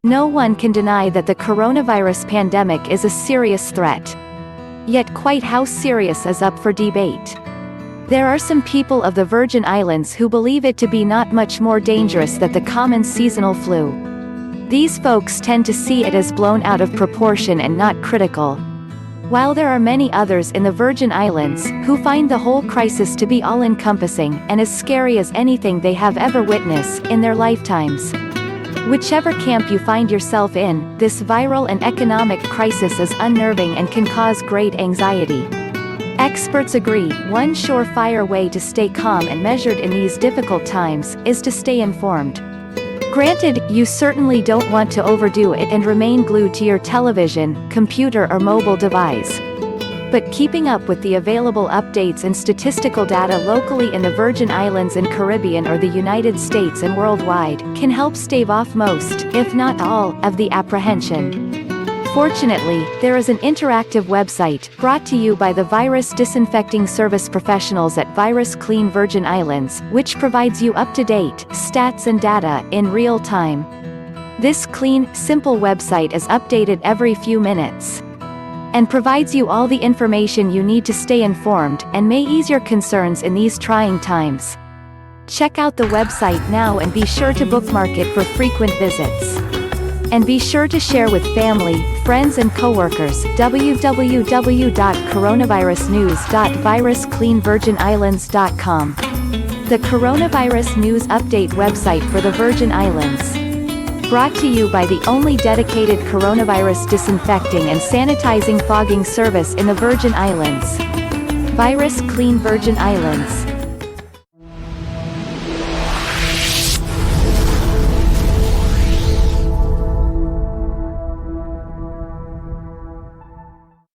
No one can deny that the coronavirus pandemic is a serious threat. Yet quite how serious is up for debate. There are some people of the Virgin Islands who believe it to be not much more dangerous than the common seasonal flu. These folks tend to see it as blown out of proportion and not critical. While there are many others in the Virgin Islands, who find the whole crisis to be all-encompassing, and as scary as anything they have ever witnessed in their lifetimes. Whichever camp you find yourself in, this viral and economic crisis is unnerving and can cause great anxiety. Experts agree, one surefire way to stay calm and measured in these difficult times, is to stay informed. Granted, you certainly don't want to overdo it and remain glued to your television, computer or mobile device. But keeping up with the available updates and statistical data locally in the Virgin Islands and Caribbean or the United States and worldwide, can help stave off most, if not all, of the apprehension. Fortunately, there is an interactive website, brought to you by the virus disinfecting service professionals at Virus Clean Virgin Islands, which provides you up-to-date stats and data in real time. This clean, simple website is updated every few minutes and provides you all the information you need to stay informed, and may ease your concerns in these trying times. Check out the website now and be sure to bookmark it for frequent visits. And be sure to share with family, friends and coworkers. www.coronavirusnews.viruscleanvirginislands.com. The Coronavirus News Update website for the Virgin Islands. Brought to you by the only dedicated coronavirus disinfecting and sanitizing fogging service in the Virgin Islands. Virus Clean Virgin Islands.